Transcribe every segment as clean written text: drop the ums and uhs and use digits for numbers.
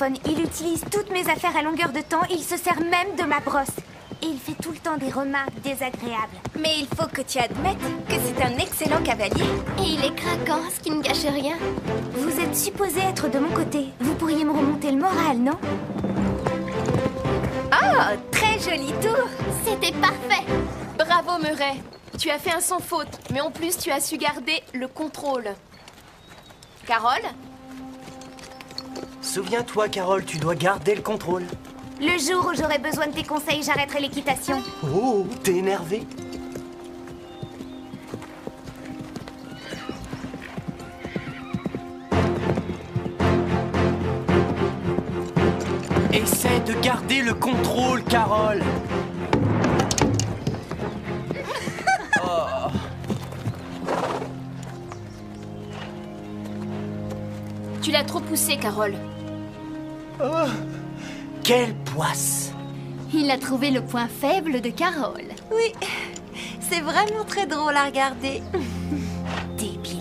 téléphone. Il utilise toutes mes affaires à longueur de temps et il se sert même de ma brosse. Et il fait tout le temps des remarques désagréables. Mais il faut que tu admettes que c'est un excellent cavalier. Et il est craquant, ce qui ne gâche rien. Vous êtes supposé être de mon côté. Vous pourriez me remonter le moral, non? Oh, très joli tour. C'était parfait. Bravo, Murray. Tu as fait un sans faute, mais en plus, tu as su garder le contrôle. Carole? Souviens-toi, Carole, tu dois garder le contrôle. Le jour où j'aurai besoin de tes conseils, j'arrêterai l'équitation. Oh, t'es énervé? Essaie de garder le contrôle, Carole. Oh. Tu l'as trop poussé, Carole. Oh. Quelle poisse! Il a trouvé le point faible de Carole. Oui, c'est vraiment très drôle à regarder. Débile.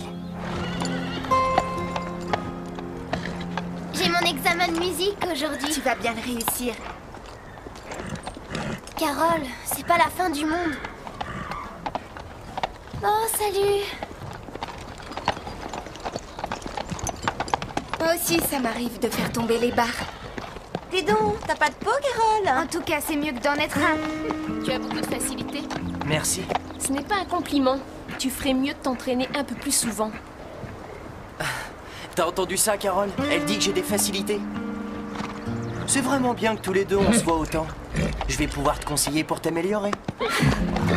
J'ai mon examen de musique aujourd'hui. Tu vas bien le réussir. Carole, c'est pas la fin du monde. Oh, salut. Moi aussi, ça m'arrive de faire tomber les barres. Dis donc, t'as pas de peau, Carole? En tout cas, c'est mieux que d'en être un. Tu as beaucoup de facilité. Merci. Ce n'est pas un compliment. Tu ferais mieux de t'entraîner un peu plus souvent. T'as entendu ça, Carole? Elle dit que j'ai des facilités. C'est vraiment bien que tous les deux on se voit autant. Je vais pouvoir te conseiller pour t'améliorer.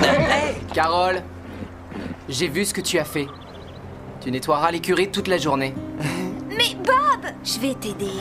Hey, Carole, j'ai vu ce que tu as fait. Tu nettoieras l'écurie toute la journée. Mais Bob! Je vais t'aider.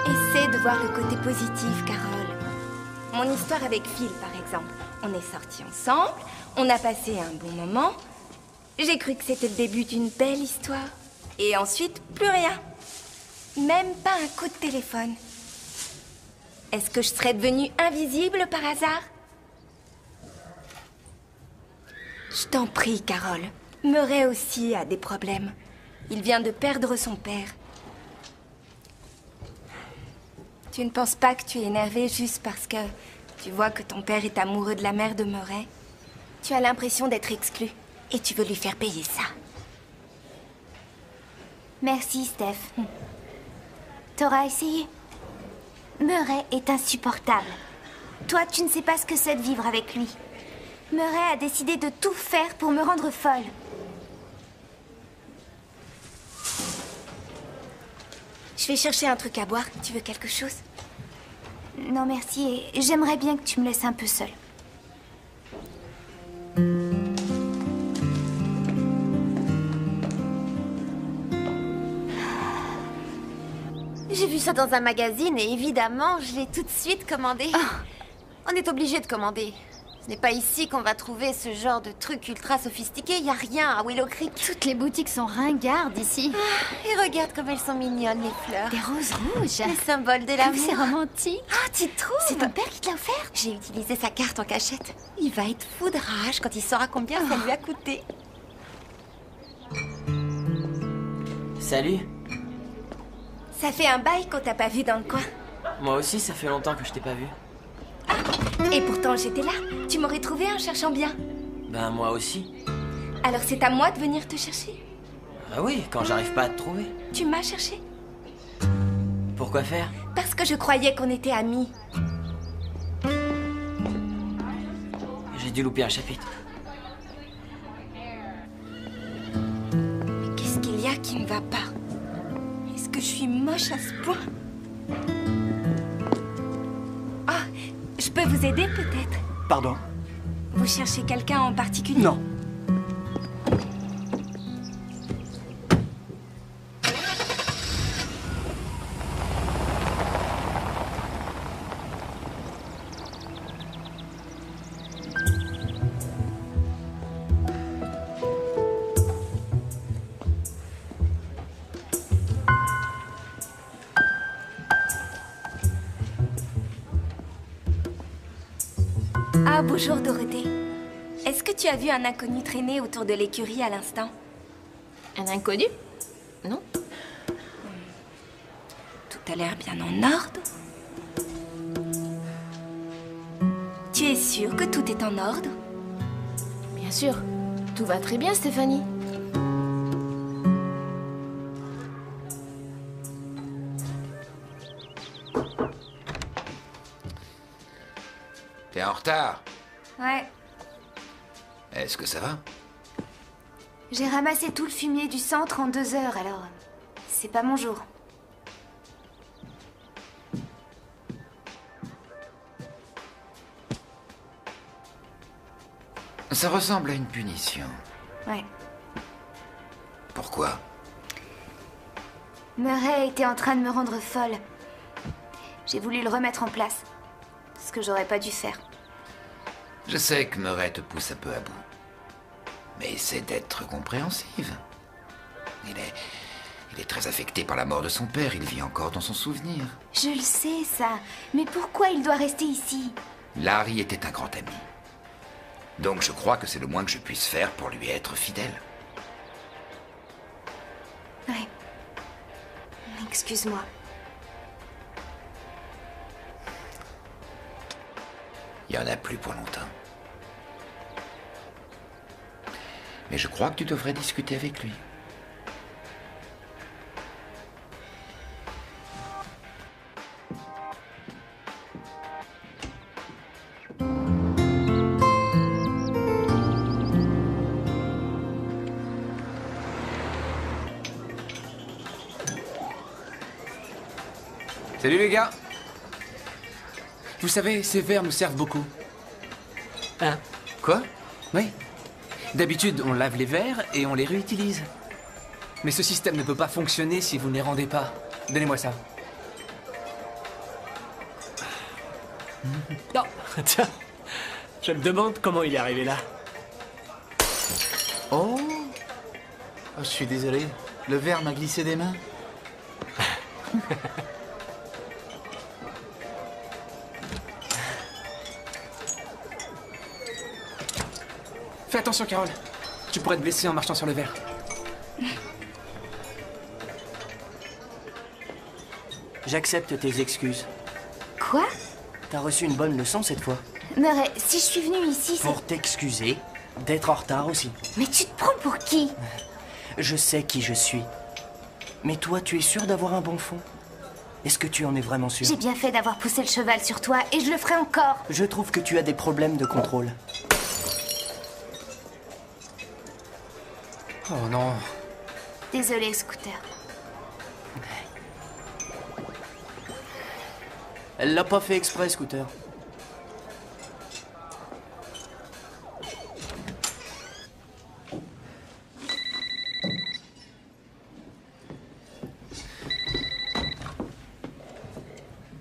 Essaie de voir le côté positif, Carole. Mon histoire avec Phil, par exemple. On est sortis ensemble, on a passé un bon moment. J'ai cru que c'était le début d'une belle histoire. Et ensuite, plus rien. Même pas un coup de téléphone. Est-ce que je serais devenue invisible par hasard? Je t'en prie, Carole. Murray aussi a des problèmes. Il vient de perdre son père. Tu ne penses pas que tu es énervée juste parce que tu vois que ton père est amoureux de la mère de Murray? Tu as l'impression d'être exclue et tu veux lui faire payer ça. Merci, Steph. T'auras essayé? Murray est insupportable. Toi, tu ne sais pas ce que c'est de vivre avec lui. Murray a décidé de tout faire pour me rendre folle. Je vais chercher un truc à boire. Tu veux quelque chose? Non, merci. Et j'aimerais bien que tu me laisses un peu seule. J'ai vu ça dans un magazine et évidemment, je l'ai tout de suite commandé. On est obligé de commander. Ce n'est pas ici qu'on va trouver ce genre de truc ultra sophistiqué. Il n'y a rien à Willow Creek. Toutes les boutiques sont ringardes ici. Et regarde comme elles sont mignonnes, les fleurs. Des roses rouges. Les symboles de l'amour. C'est romantique. Ah, tu trouves? C'est ton père qui te l'a offert? J'ai utilisé sa carte en cachette. Il va être fou de rage quand il saura combien ça lui a coûté. Salut. Ça fait un bail qu'on t'a pas vu dans le coin. Moi aussi, ça fait longtemps que je t'ai pas vu. Et pourtant, j'étais là. Tu m'aurais trouvé en cherchant bien. Ben, moi aussi. Alors c'est à moi de venir te chercher? Ah oui, quand j'arrive pas à te trouver. Tu m'as cherché? Pourquoi faire? Parce que je croyais qu'on était amis. J'ai dû louper un chapitre. Mais qu'est-ce qu'il y a qui ne va pas? Est-ce que je suis moche à ce point? Je peux vous aider peut-être? Pardon? Vous cherchez quelqu'un en particulier? Non. Ah, bonjour Dorothée. Est-ce que tu as vu un inconnu traîner autour de l'écurie à l'instant? Un inconnu? Non. Tout a l'air bien en ordre. Tu es sûre que tout est en ordre? Bien sûr. Tout va très bien, Stéphanie. T'es en retard. Ouais. Est-ce que ça va? J'ai ramassé tout le fumier du centre en 2 heures, alors... C'est pas mon jour. Ça ressemble à une punition. Ouais. Pourquoi? Murray était en train de me rendre folle. J'ai voulu le remettre en place. Ce que j'aurais pas dû faire. Je sais que Murray te pousse un peu à bout. Mais essaie d'être compréhensive. Il est très affecté par la mort de son père, il vit encore dans son souvenir. Je le sais, ça. Mais pourquoi il doit rester ici? Larry était un grand ami. Donc je crois que c'est le moins que je puisse faire pour lui être fidèle. Ouais. Excuse-moi. Il n'y en a plus pour longtemps. Mais je crois que tu devrais discuter avec lui. Salut les gars. Vous savez, ces verres nous servent beaucoup. Hein? Quoi? Oui. D'habitude, on lave les verres et on les réutilise. Mais ce système ne peut pas fonctionner si vous ne les rendez pas. Donnez-moi ça. Non, tiens, je me demande comment il est arrivé là. Oh, je suis désolé. Le verre m'a glissé des mains. Fais attention, Carole. Tu pourrais te blesser en marchant sur le verre. J'accepte tes excuses. Quoi? T'as reçu une bonne leçon cette fois. Murray, si je suis venue ici, c'est... Pour t'excuser, d'être en retard aussi. Mais tu te prends pour qui? Je sais qui je suis. Mais toi, tu es sûr d'avoir un bon fond? Est-ce que tu en es vraiment sûr? J'ai bien fait d'avoir poussé le cheval sur toi et je le ferai encore. Je trouve que tu as des problèmes de contrôle. Oh non. Désolée, Scooter. Elle l'a pas fait exprès, Scooter.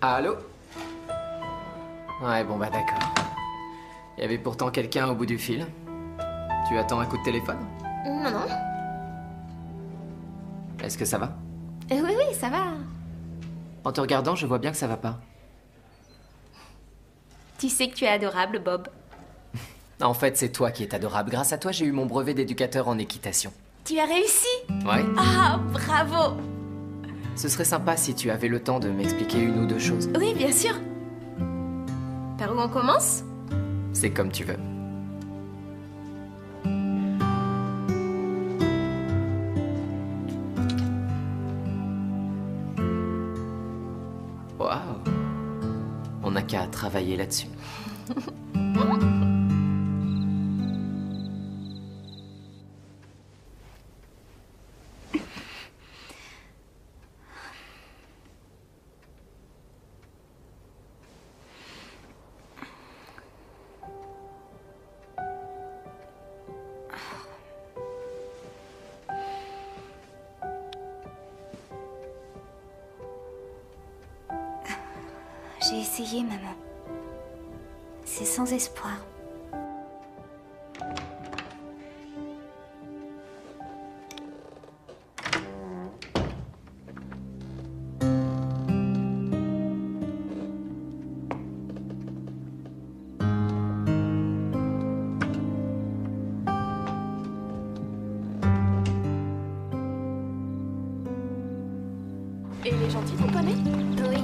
Allô? Ouais, bon bah d'accord. Il y avait pourtant quelqu'un au bout du fil. Tu attends un coup de téléphone? Non, non. Est-ce que ça va? Oui, oui, ça va. En te regardant, je vois bien que ça va pas. Tu sais que tu es adorable, Bob. En fait, c'est toi qui es adorable. Grâce à toi, j'ai eu mon brevet d'éducateur en équitation. Tu as réussi? Ouais. Ah, bravo! Ce serait sympa si tu avais le temps de m'expliquer une ou deux choses. Oui, bien sûr. Par où on commence? C'est comme tu veux. Waouh. On n'a qu'à travailler là-dessus. J'ai essayé, maman. C'est sans espoir. Et il est gentil, ton poney? Oui.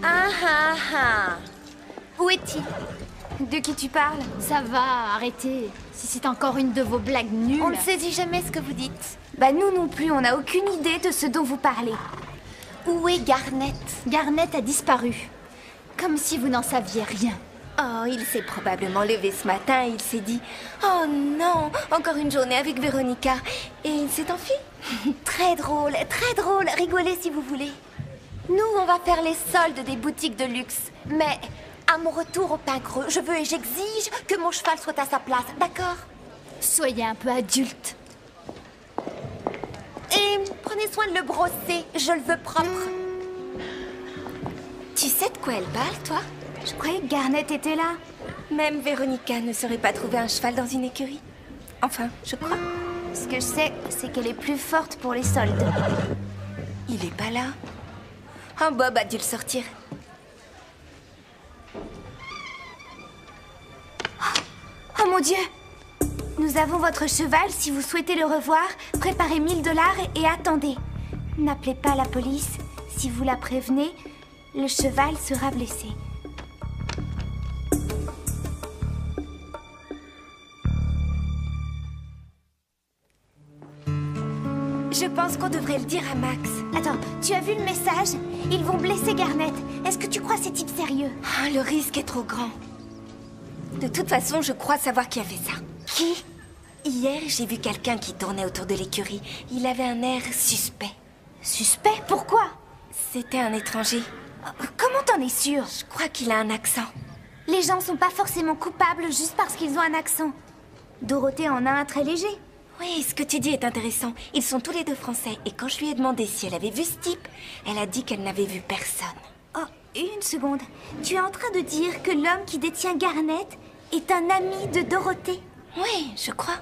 Ah ah ah. Où est-il? De qui tu parles? Ça va, arrêtez. Si c'est encore une de vos blagues nulles. On ne saisit jamais ce que vous dites. Bah nous non plus, on n'a aucune idée de ce dont vous parlez. Où est Garnet? Garnet a disparu. Comme si vous n'en saviez rien. Oh, il s'est probablement levé ce matin et il s'est dit « Oh non, encore une journée avec Véronica !» Et il s'est enfui. Très drôle, rigolez si vous voulez. Nous, on va faire les soldes des boutiques de luxe. Mais à mon retour au Pain Creux, je veux et j'exige que mon cheval soit à sa place, d'accord? Soyez un peu adulte. Et prenez soin de le brosser, je le veux propre. Tu sais de quoi elle parle, toi? Je croyais que Garnet était là. Même Véronica ne saurait pas trouver un cheval dans une écurie. Enfin, je crois. Ce que je sais, c'est qu'elle est plus forte pour les soldes. Il est pas là. Oh, Bob a dû le sortir. Oh mon Dieu! Nous avons votre cheval. Si vous souhaitez le revoir, préparez 1000 $ et attendez. N'appelez pas la police. Si vous la prévenez, le cheval sera blessé. Je pense qu'on devrait le dire à Max. Attends, tu as vu le message? Ils vont blesser Garnet. Est-ce que tu crois ces types sérieux? Ah, le risque est trop grand. De toute façon, je crois savoir qui a fait ça. Qui? Hier, j'ai vu quelqu'un qui tournait autour de l'écurie. Il avait un air suspect. Suspect? Pourquoi? C'était un étranger. Comment t'en es sûre? Je crois qu'il a un accent. Les gens sont pas forcément coupables juste parce qu'ils ont un accent. Dorothée en a un très léger. Oui, ce que tu dis est intéressant. Ils sont tous les deux français. Et quand je lui ai demandé si elle avait vu ce type, elle a dit qu'elle n'avait vu personne. Oh, une seconde. Tu es en train de dire que l'homme qui détient Garnet est un ami de Dorothée? Oui, je crois.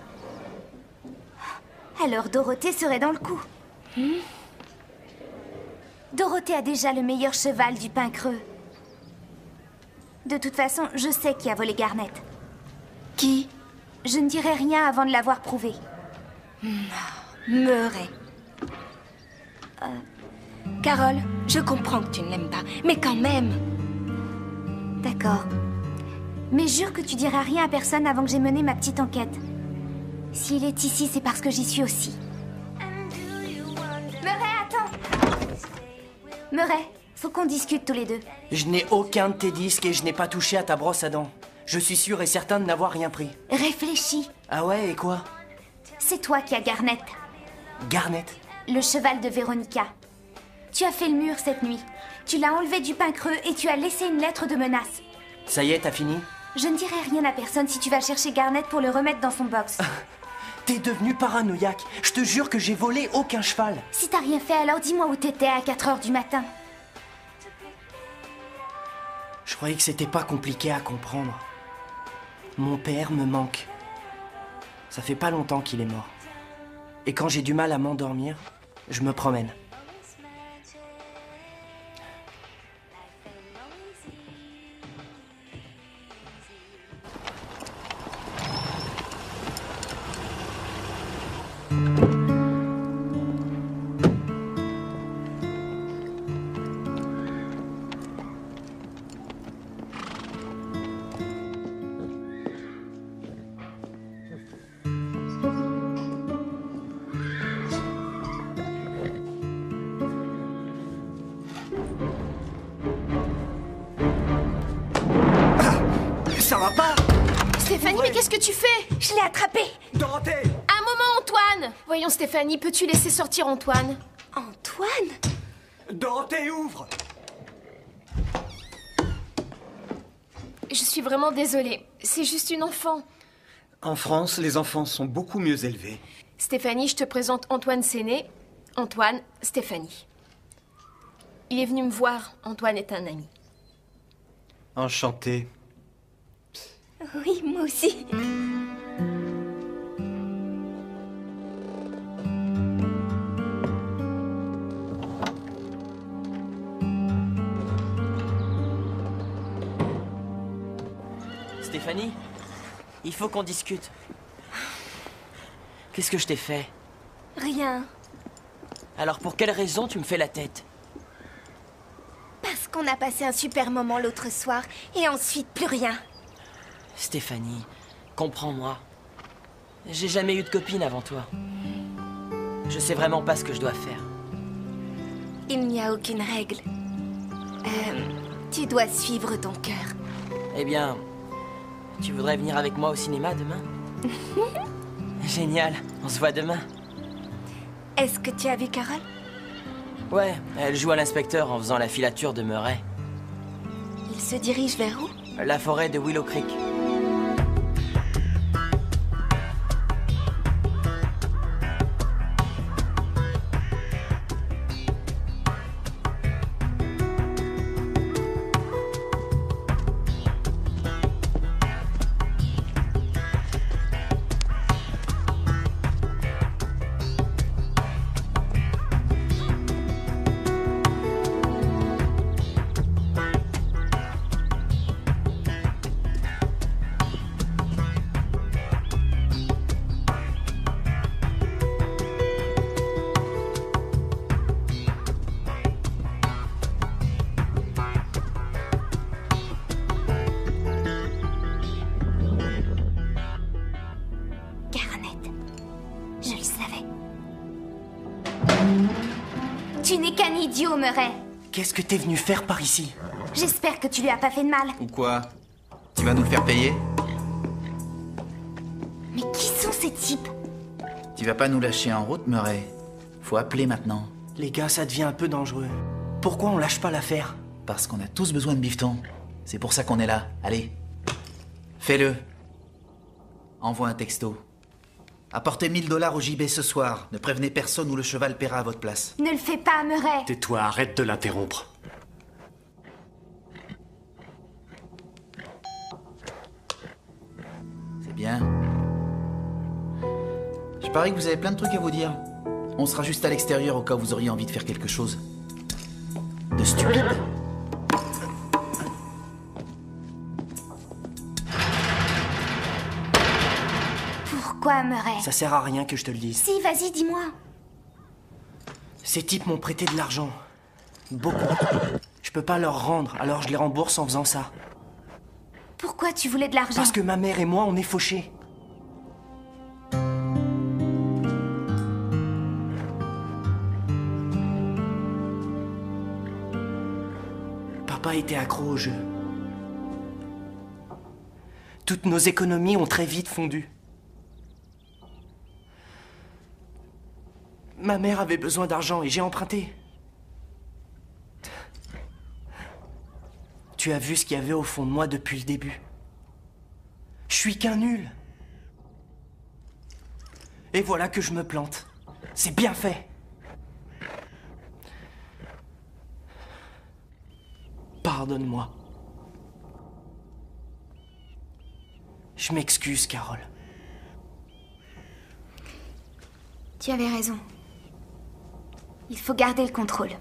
Alors Dorothée serait dans le coup. Dorothée a déjà le meilleur cheval du Pain Creux. De toute façon, je sais qui a volé Garnet. Qui? Je ne dirai rien avant de l'avoir prouvé. Meuret. Carole, je comprends que tu ne l'aimes pas, mais quand même. D'accord. Mais jure que tu diras rien à personne avant que j'ai mené ma petite enquête. S'il est ici, c'est parce que j'y suis aussi. Meuret, attends! Meuret, faut qu'on discute tous les deux. Je n'ai aucun de tes disques et je n'ai pas touché à ta brosse à dents. Je suis sûr et certain de n'avoir rien pris. Réfléchis. Ah ouais, et quoi? C'est toi qui as Garnet. Garnet? Le cheval de Véronica. Tu as fait le mur cette nuit. Tu l'as enlevé du Pain Creux et tu as laissé une lettre de menace. Ça y est, t'as fini? Je ne dirai rien à personne si tu vas chercher Garnet pour le remettre dans son box. T'es devenu paranoïaque. Je te jure que j'ai volé aucun cheval. Si t'as rien fait, alors dis-moi où t'étais à 4 h du matin. Je croyais que c'était pas compliqué à comprendre. Mon père me manque. Ça fait pas longtemps qu'il est mort. Et quand j'ai du mal à m'endormir, je me promène. Ça va pas? Stéphanie, mais qu'est-ce que tu fais? Je l'ai attrapé. Dorothée! Un moment, Antoine! Voyons, Stéphanie, peux-tu laisser sortir Antoine? Antoine? Dorothée, ouvre! Je suis vraiment désolée. C'est juste une enfant. En France, les enfants sont beaucoup mieux élevés. Stéphanie, je te présente Antoine Séné. Antoine, Stéphanie. Il est venu me voir. Antoine est un ami. Enchanté. Oui, moi aussi. Stéphanie, il faut qu'on discute. Qu'est-ce que je t'ai fait? Rien. Alors pour quelle raison tu me fais la tête? Parce qu'on a passé un super moment l'autre soir et ensuite plus rien. Stéphanie, comprends-moi. J'ai jamais eu de copine avant toi. Je sais vraiment pas ce que je dois faire. Il n'y a aucune règle. Tu dois suivre ton cœur. Eh bien, tu voudrais venir avec moi au cinéma demain? Génial, on se voit demain. Est-ce que tu as vu Carole? Ouais, elle joue à l'inspecteur en faisant la filature de Murray. Il se dirige vers où? La forêt de Willow Creek. Tu n'es qu'un idiot, Murray. Qu'est-ce que t'es venu faire par ici? J'espère que tu lui as pas fait de mal. Ou quoi? Tu vas nous le faire payer? Mais qui sont ces types? Tu vas pas nous lâcher en route, Murray. Faut appeler maintenant. Les gars, ça devient un peu dangereux. Pourquoi on lâche pas l'affaire? Parce qu'on a tous besoin de bifton. C'est pour ça qu'on est là. Allez. Fais-le. Envoie un texto. Apportez 1000 $ au JB ce soir. Ne prévenez personne ou le cheval paiera à votre place. Ne le fais pas, Murray. Tais-toi, arrête de l'interrompre. C'est bien. Je parie que vous avez plein de trucs à vous dire. On sera juste à l'extérieur au cas où vous auriez envie de faire quelque chose. De stupide. Pourquoi, Murray? Ça sert à rien que je te le dise. Si, vas-y, dis-moi. Ces types m'ont prêté de l'argent. Beaucoup. Je peux pas leur rendre, alors je les rembourse en faisant ça. Pourquoi tu voulais de l'argent? Parce que ma mère et moi, on est fauchés. Papa était accro au jeu. Toutes nos économies ont très vite fondu. Ma mère avait besoin d'argent et j'ai emprunté. Tu as vu ce qu'il y avait au fond de moi depuis le début. Je suis qu'un nul. Et voilà que je me plante. C'est bien fait. Pardonne-moi. Je m'excuse, Carole. Tu avais raison. Il faut garder le contrôle.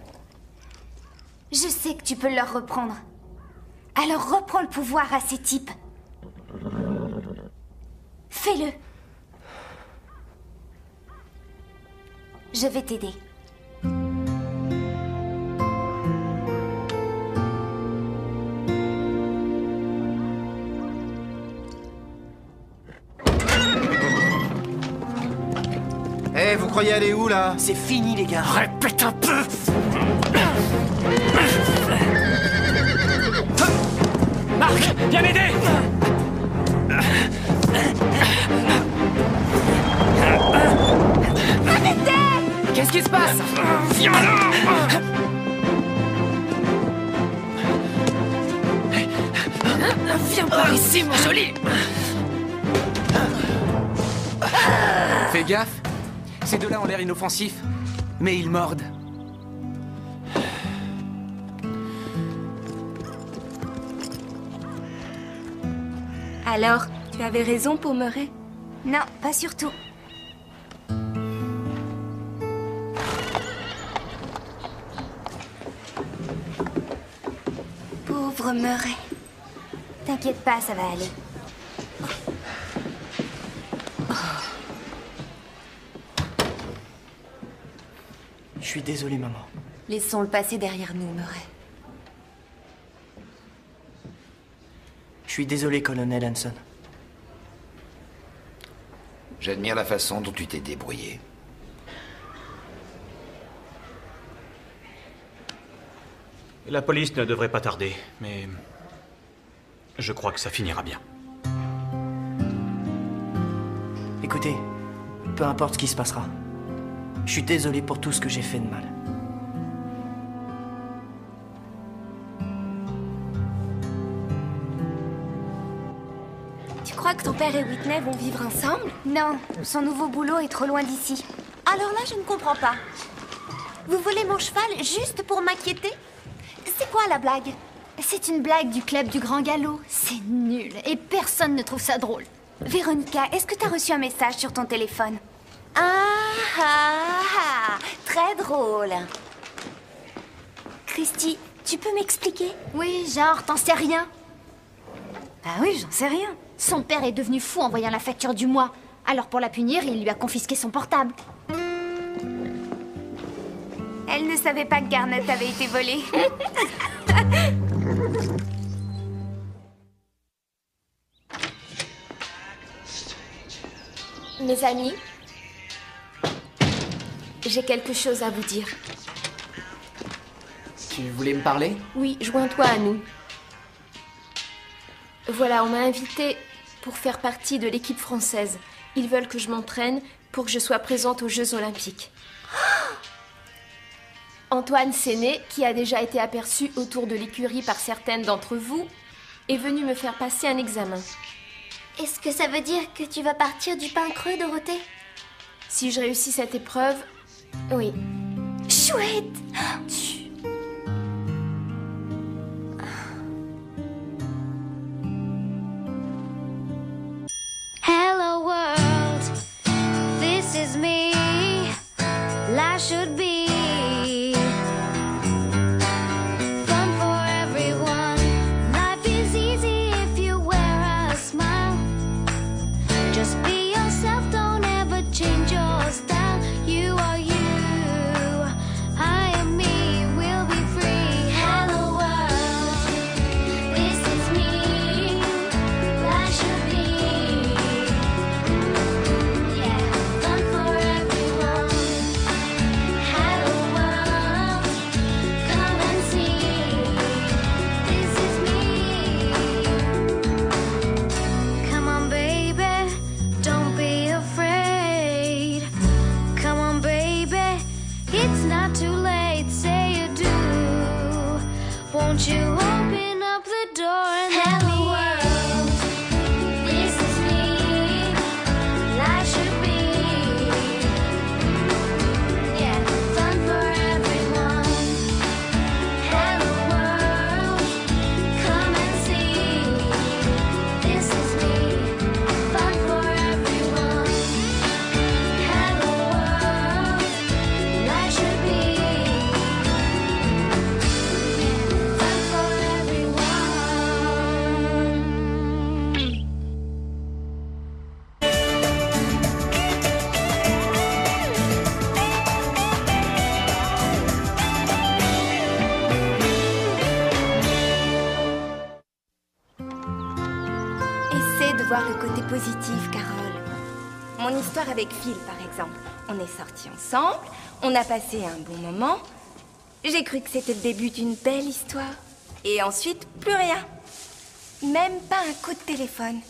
Je sais que tu peux leur reprendre. Alors reprends le pouvoir à ces types. Fais-le. Je vais t'aider. Eh, vous croyez aller où, là? C'est fini, les gars. Répète un peu. Marc, viens m'aider. Qu'est-ce qui se passe? Viens là. Viens par ici, mon joli. Fais gaffe. Ces deux-là ont l'air inoffensifs, mais ils mordent. Alors, tu avais raison pour Murray? Non, pas surtout. Pauvre Murray. T'inquiète pas, ça va aller. Je suis désolé, maman. Laissons le passé derrière nous, Murray. Je suis désolé, colonel Hanson. J'admire la façon dont tu t'es débrouillé. La police ne devrait pas tarder, mais je crois que ça finira bien. Écoutez, peu importe ce qui se passera, je suis désolé pour tout ce que j'ai fait de mal. Tu crois que ton père et Whitney vont vivre ensemble? Non, son nouveau boulot est trop loin d'ici. Alors là, je ne comprends pas. Vous volez mon cheval juste pour m'inquiéter? C'est quoi la blague? C'est une blague du club du Grand Galop. C'est nul et personne ne trouve ça drôle. Véronica, est-ce que t'as reçu un message sur ton téléphone? Très drôle. Christy, tu peux m'expliquer? Oui, genre, t'en sais rien? Bah oui, j'en sais rien. Son père est devenu fou en voyant la facture du mois. Alors pour la punir, il lui a confisqué son portable. Elle ne savait pas que Garnet avait été volée. Mes amis, j'ai quelque chose à vous dire. Tu voulais me parler? Oui, joins-toi à nous. Voilà, on m'a invitée pour faire partie de l'équipe française. Ils veulent que je m'entraîne pour que je sois présente aux Jeux Olympiques. Antoine Séné, qui a déjà été aperçu autour de l'écurie par certaines d'entre vous, est venu me faire passer un examen. Est-ce que ça veut dire que tu vas partir du pain creux, Dorothée? Si je réussis cette épreuve, oui. Chouette! Hello world, this is me. Life should be fun for everyone. Life is easy if you wear a smile. Just be yourself, don't ever change your style. You are you, I am me, we'll be free. Hello world, this is me. Life should be fun for everyone. Hello world, come and see. This is me. Come on, baby, don't be afraid. Come on, baby, it's not too late. Say you do. Won't you open up the door and let me in? This is me. Life should be fun for everyone. Hello world, come and see. This is me. Fun for everyone. Hello world, life should be fun for everyone. Essaie de voir le côté positif, Carole. Mon histoire avec Phil, par exemple. On est sortis ensemble, on a passé un bon moment. J'ai cru que c'était le début d'une belle histoire. Et ensuite, plus rien. Même pas un coup de téléphone.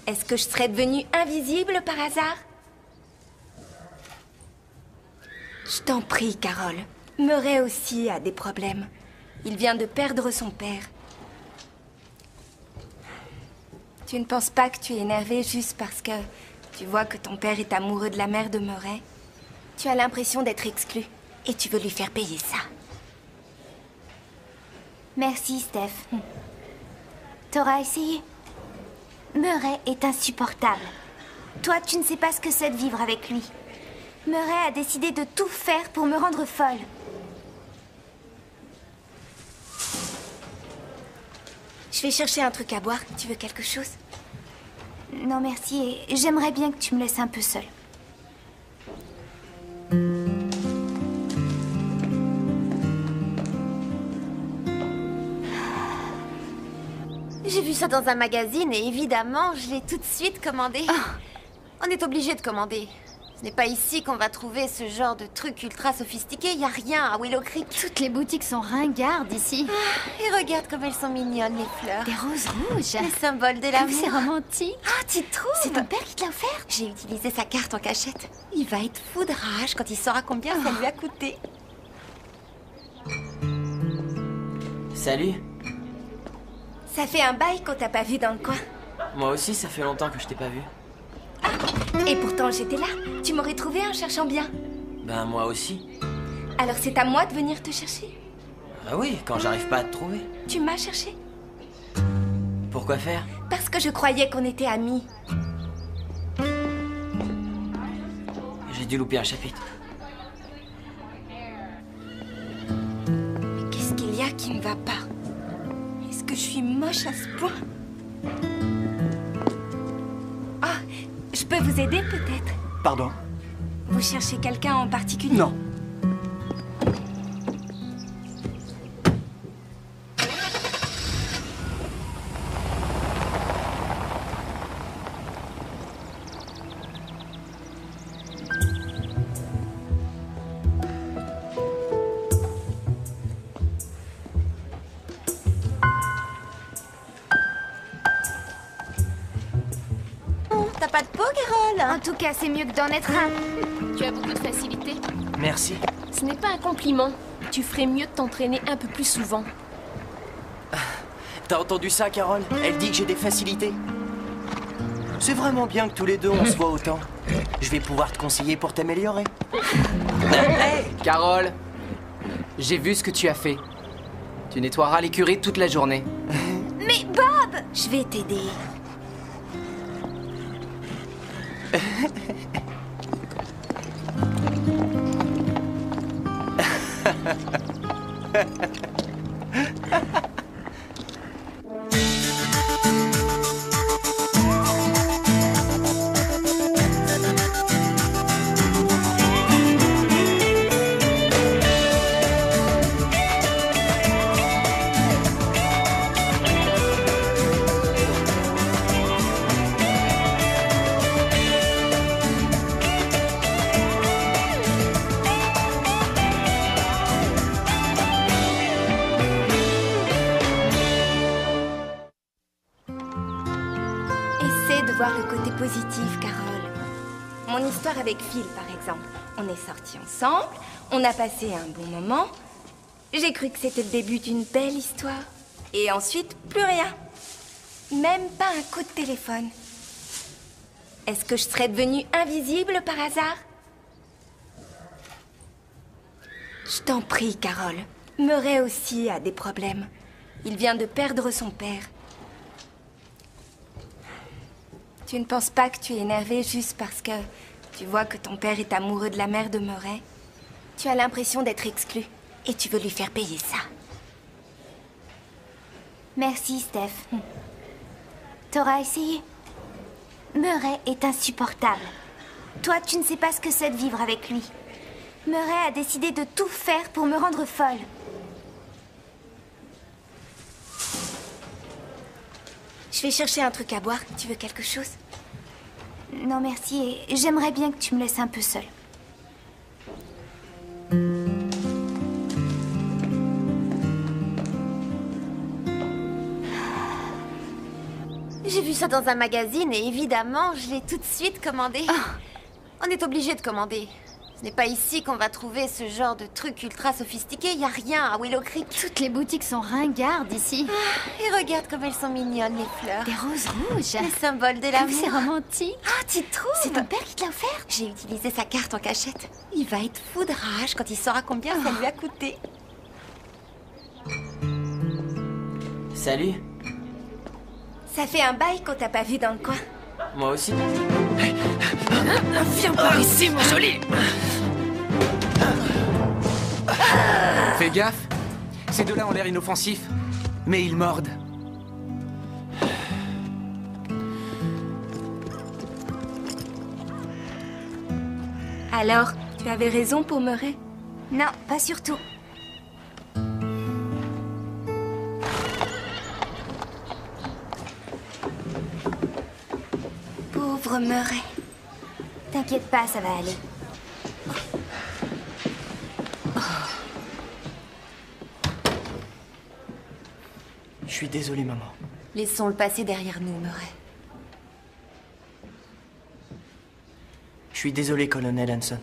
Est-ce que je serais devenue invisible par hasard? Je t'en prie, Carole. Murray aussi a des problèmes. Il vient de perdre son père. Tu ne penses pas que tu es énervée juste parce que tu vois que ton père est amoureux de la mère de Murray? Tu as l'impression d'être exclue et tu veux lui faire payer ça. Merci, Steph. T'auras essayé? Murray est insupportable. Toi, tu ne sais pas ce que c'est de vivre avec lui. Murray a décidé de tout faire pour me rendre folle. Je vais chercher un truc à boire. Tu veux quelque chose? Non, merci, et j'aimerais bien que tu me laisses un peu seule. J'ai vu ça dans un magazine et évidemment, je l'ai tout de suite commandé. On est obligé de commander. Ce n'est pas ici qu'on va trouver ce genre de truc ultra sophistiqué. Il n'y a rien à Willow Creek. Toutes les boutiques sont ringardes ici. Et regarde comme elles sont mignonnes, les fleurs. Des roses rouges. Les symboles de l'amour. C'est romantique. Ah, tu trouves? C'est ton père qui te l'a offert? J'ai utilisé sa carte en cachette. Il va être fou de rage quand il saura combien ça lui a coûté. Salut. Ça fait un bail qu'on t'a pas vu dans le coin. Moi aussi, ça fait longtemps que je t'ai pas vu. Et pourtant, j'étais là. Tu m'aurais trouvé en cherchant bien. Ben, moi aussi. Alors c'est à moi de venir te chercher. Ah oui, quand j'arrive pas à te trouver. Tu m'as cherché? Pourquoi faire? Parce que je croyais qu'on était amis. J'ai dû louper un chapitre. Mais qu'est-ce qu'il y a qui ne va pas? Est-ce que je suis moche à ce point? Ah, je peux vous aider peut-être? Pardon? Vous cherchez quelqu'un en particulier? Non. T'as pas de peau, Carole? En tout cas, c'est mieux que d'en être un. Tu as beaucoup de facilité. Merci. Ce n'est pas un compliment. Tu ferais mieux de t'entraîner un peu plus souvent. T'as entendu ça, Carole? Elle dit que j'ai des facilités. C'est vraiment bien que tous les deux on se voit autant. Je vais pouvoir te conseiller pour t'améliorer. Hey, Carole, j'ai vu ce que tu as fait. Tu nettoieras l'écurie toute la journée. Mais Bob! Je vais t'aider. Essaie de voir le côté positif, Carole. Mon histoire avec Phil, par exemple. On est sortis ensemble, on a passé un bon moment. J'ai cru que c'était le début d'une belle histoire. Et ensuite, plus rien. Même pas un coup de téléphone. Est-ce que je serais devenue invisible par hasard? Je t'en prie, Carole. Murray aussi a des problèmes. Il vient de perdre son père. Tu ne penses pas que tu es énervée juste parce que tu vois que ton père est amoureux de la mère de Murray? Tu as l'impression d'être exclue et tu veux lui faire payer ça. Merci, Steph. T'auras essayé? Murray est insupportable. Toi, tu ne sais pas ce que c'est de vivre avec lui. Murray a décidé de tout faire pour me rendre folle. Je vais chercher un truc à boire. Tu veux quelque chose? Non, merci, et j'aimerais bien que tu me laisses un peu seule. J'ai vu ça dans un magazine et évidemment, je l'ai tout de suite commandé. On est obligé de commander. Ce n'est pas ici qu'on va trouver ce genre de truc ultra sophistiqué. Il n'y a rien à Willow Creek. Toutes les boutiques sont ringardes ici. Et regarde comme elles sont mignonnes, les fleurs. Des roses rouges. Les symboles de l'amour. C'est romantique. Ah, tu trouves? C'est ton père qui te l'a offert? J'ai utilisé sa carte en cachette. Il va être fou de rage quand il saura combien ça lui a coûté. Salut. Ça fait un bail qu'on t'a pas vu dans le coin. Moi aussi. Viens par ici, mon joli. Fais gaffe. Ces deux-là ont l'air inoffensifs, mais ils mordent. Alors, tu avais raison pour Murray? Non, pas surtout. Pauvre Murray. T'inquiète pas, ça va aller. Je suis désolé, maman. Laissons le passé derrière nous, Murray. Je suis désolé, colonel Hanson.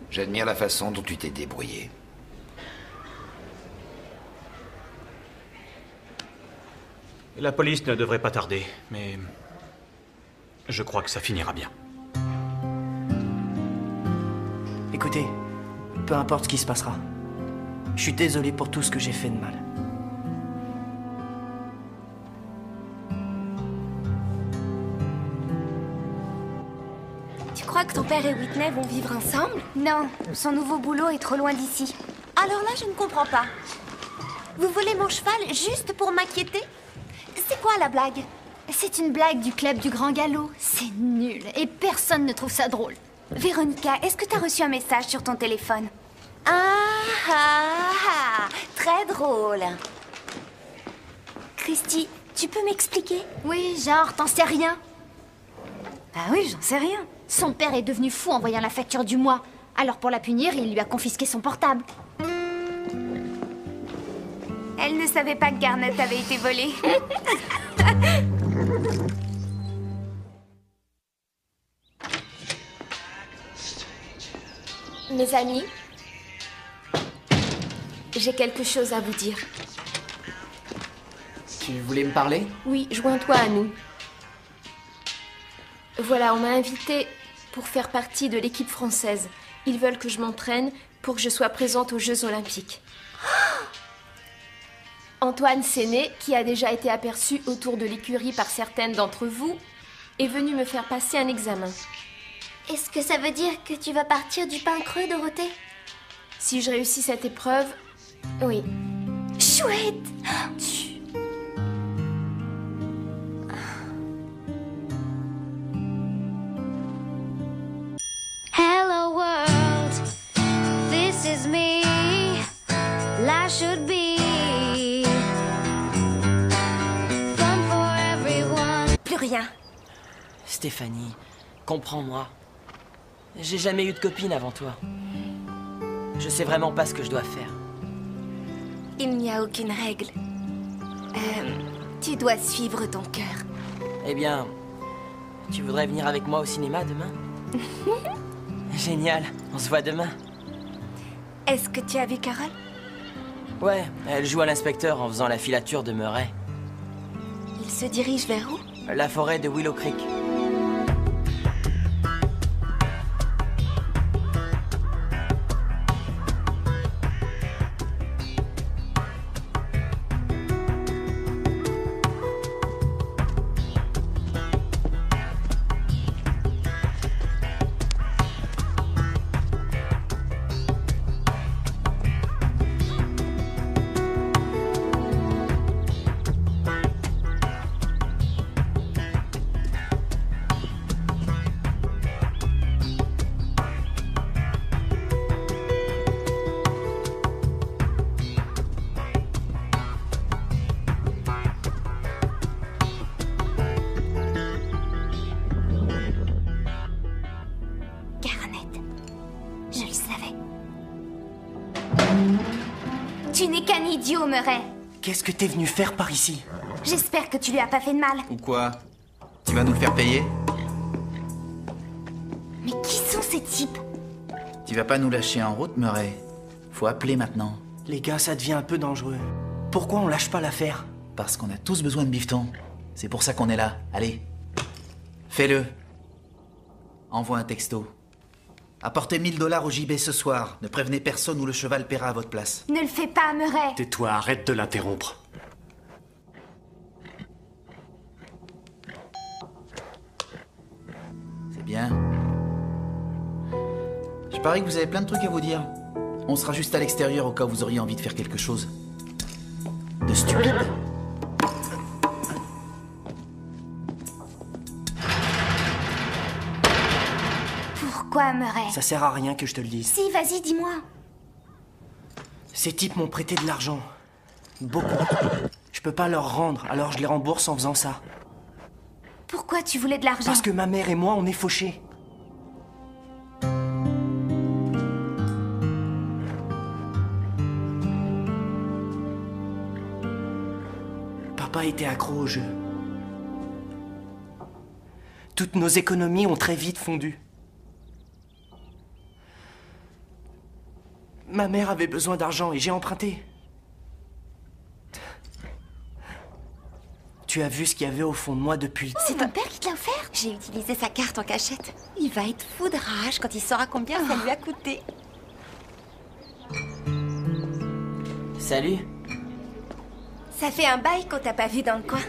J'admire la façon dont tu t'es débrouillé. La police ne devrait pas tarder, mais je crois que ça finira bien. Écoutez, peu importe ce qui se passera, je suis désolé pour tout ce que j'ai fait de mal. Tu crois que ton père et Whitney vont vivre ensemble? Non, son nouveau boulot est trop loin d'ici. Alors là, je ne comprends pas. Vous volez mon cheval juste pour m'inquiéter? C'est quoi la blague? C'est une blague du club du Grand Galop. C'est nul et personne ne trouve ça drôle. Véronica, est-ce que t'as reçu un message sur ton téléphone? Très drôle. Christy, tu peux m'expliquer? Oui, genre, t'en sais rien? Ah oui, j'en sais rien. Son père est devenu fou en voyant la facture du mois. Alors pour la punir, il lui a confisqué son portable. Elle ne savait pas que Garnet avait été volé. Mes amis, j'ai quelque chose à vous dire. Tu voulais me parler? Oui, joins-toi à nous. Voilà, on m'a invitée pour faire partie de l'équipe française. Ils veulent que je m'entraîne pour que je sois présente aux Jeux Olympiques. Antoine Séné, qui a déjà été aperçu autour de l'écurie par certaines d'entre vous, est venu me faire passer un examen. Est-ce que ça veut dire que tu vas partir du pain creux, Dorothée? Si je réussis cette épreuve, oui. Chouette! Hello world, this is me. Life should be fun for everyone. Plus rien. Stéphanie, comprends-moi. J'ai jamais eu de copine avant toi. Je sais vraiment pas ce que je dois faire. Il n'y a aucune règle. Tu dois suivre ton cœur. Eh bien, tu voudrais venir avec moi au cinéma demain? Génial, on se voit demain. Est-ce que tu as vu Carole? Ouais, elle joue à l'inspecteur en faisant la filature de Murray. Il se dirige vers où? La forêt de Willow Creek. Tu n'es qu'un idiot, Murray. Qu'est-ce que t'es venu faire par ici? J'espère que tu lui as pas fait de mal. Ou quoi? Tu vas nous le faire payer? Mais qui sont ces types? Tu vas pas nous lâcher en route, Murray. Faut appeler maintenant. Les gars, ça devient un peu dangereux. Pourquoi on lâche pas l'affaire? Parce qu'on a tous besoin de bifton. C'est pour ça qu'on est là. Allez. Fais-le. Envoie un texto. Apportez 1000 $ au JB ce soir. Ne prévenez personne ou le cheval paiera à votre place. Ne le fais pas, Murray. Tais-toi, arrête de l'interrompre. Bien. Je parie que vous avez plein de trucs à vous dire. On sera juste à l'extérieur au cas où vous auriez envie de faire quelque chose de stupide. Pourquoi, Murray? Ça sert à rien que je te le dise. Si, vas-y, dis-moi. Ces types m'ont prêté de l'argent. Beaucoup. Je peux pas leur rendre, alors je les rembourse en faisant ça. Pourquoi tu voulais de l'argent? Parce que ma mère et moi, on est fauchés. Papa était accro au jeu. Toutes nos économies ont très vite fondu. Ma mère avait besoin d'argent et j'ai emprunté. Tu as vu ce qu'il y avait au fond de moi depuis le... C'est ton père qui te l'a offert? J'ai utilisé sa carte en cachette. Il va être fou de rage quand il saura combien ça lui a coûté. Salut. Ça fait un bail qu'on t'a pas vu dans le coin.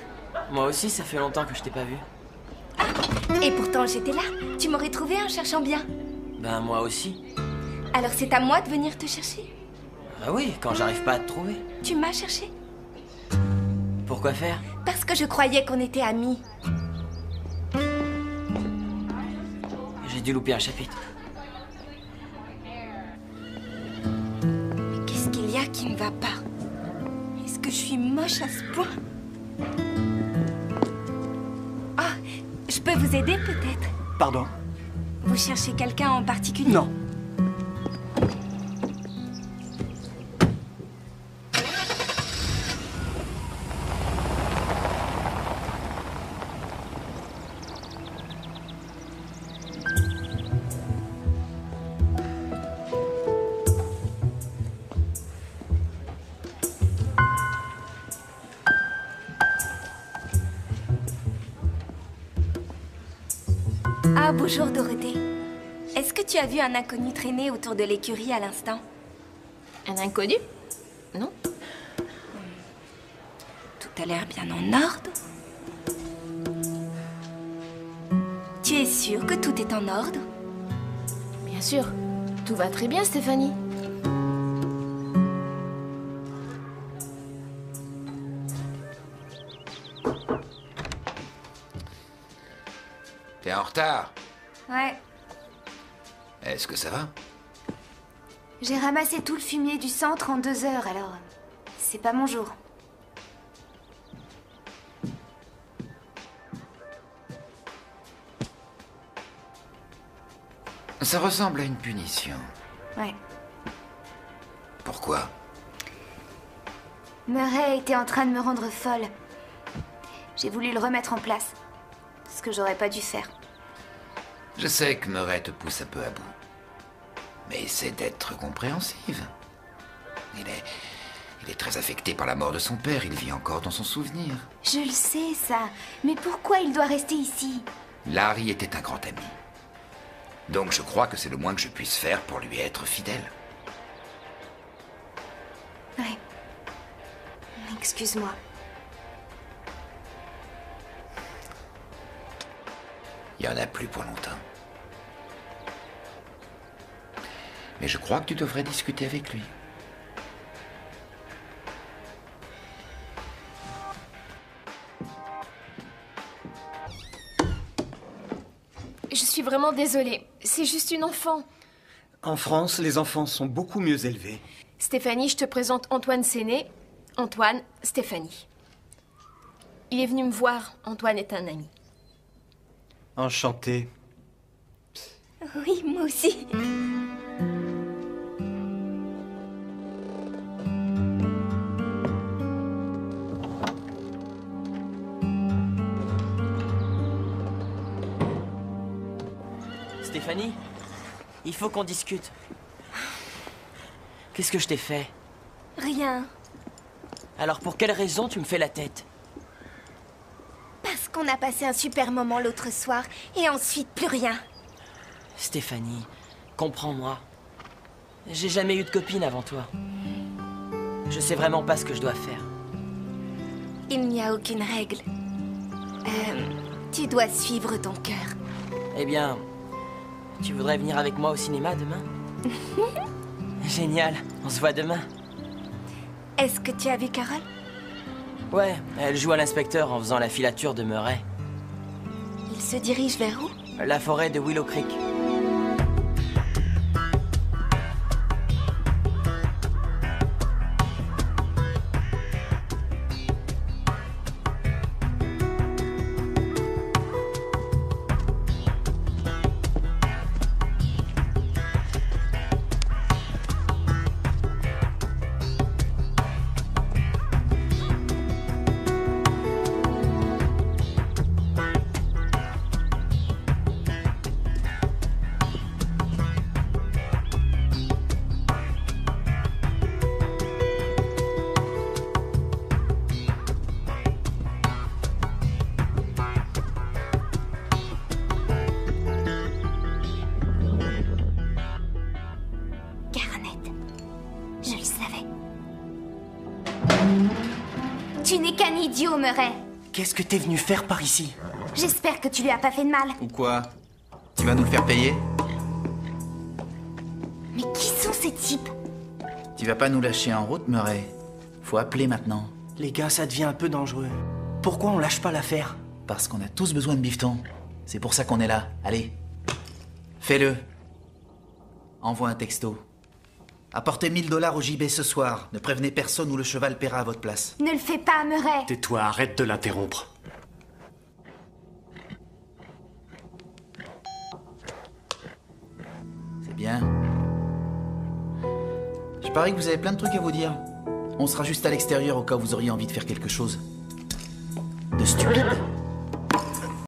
Moi aussi, ça fait longtemps que je t'ai pas vu. Et pourtant, j'étais là. Tu m'aurais trouvé en cherchant bien. Ben, moi aussi. Alors c'est à moi de venir te chercher? Ah oui, quand j'arrive pas à te trouver. Tu m'as cherché? Pourquoi faire? Parce que je croyais qu'on était amis. J'ai dû louper un chapitre. Mais qu'est-ce qu'il y a qui ne va pas? Est-ce que je suis moche à ce point? Ah, je peux vous aider peut-être? Pardon? Vous cherchez quelqu'un en particulier? Non. Ah, bonjour Dorothée. Est-ce que tu as vu un inconnu traîner autour de l'écurie à l'instant? Un inconnu? Non. Tout a l'air bien en ordre. Tu es sûre que tout est en ordre? Bien sûr. Tout va très bien, Stéphanie. T'es en retard. Ouais. Est-ce que ça va? J'ai ramassé tout le fumier du centre en 2 heures, alors... c'est pas mon jour. Ça ressemble à une punition. Ouais. Pourquoi? Murray était en train de me rendre folle. J'ai voulu le remettre en place. Ce que j'aurais pas dû faire. Je sais que Murray te pousse un peu à bout. Mais essaie d'être compréhensive. Il est très affecté par la mort de son père. Il vit encore dans son souvenir. Je le sais, ça. Mais pourquoi il doit rester ici? Larry était un grand ami. Donc je crois que c'est le moins que je puisse faire pour lui être fidèle. Ouais. Excuse-moi. Il y en a plus pour longtemps. Mais je crois que tu devrais discuter avec lui. Je suis vraiment désolée. C'est juste une enfant. En France, les enfants sont beaucoup mieux élevés. Stéphanie, je te présente Antoine Séné. Antoine, Stéphanie. Il est venu me voir. Antoine est un ami. Enchanté. Oui, moi aussi. Stéphanie, il faut qu'on discute. Qu'est-ce que je t'ai fait? Rien. Alors pour quelle raison tu me fais la tête? Parce qu'on a passé un super moment l'autre soir et ensuite plus rien. Stéphanie, comprends-moi. J'ai jamais eu de copine avant toi. Je sais vraiment pas ce que je dois faire. Il n'y a aucune règle. Tu dois suivre ton cœur. Eh bien, Tu voudrais venir avec moi au cinéma demain? Génial, on se voit demain. Est-ce que tu as vu Carole? Ouais, elle joue à l'inspecteur en faisant la filature de Murray. Il se dirige vers où? La forêt de Willow Creek. Je le savais. Tu n'es qu'un idiot, Murray. Qu'est-ce que t'es venu faire par ici? J'espère que tu lui as pas fait de mal. Ou quoi? Tu vas nous le faire payer? Mais qui sont ces types? Tu vas pas nous lâcher en route, Murray. Faut appeler maintenant. Les gars, ça devient un peu dangereux. Pourquoi on lâche pas l'affaire? Parce qu'on a tous besoin de bifton. C'est pour ça qu'on est là. Allez. Fais-le. Envoie un texto. Apportez 1000 $ au JB ce soir. Ne prévenez personne ou le cheval paiera à votre place. Ne le fais pas, Murray. Tais-toi, arrête de l'interrompre. C'est bien. Je parie que vous avez plein de trucs à vous dire. On sera juste à l'extérieur au cas où vous auriez envie de faire quelque chose de stupide.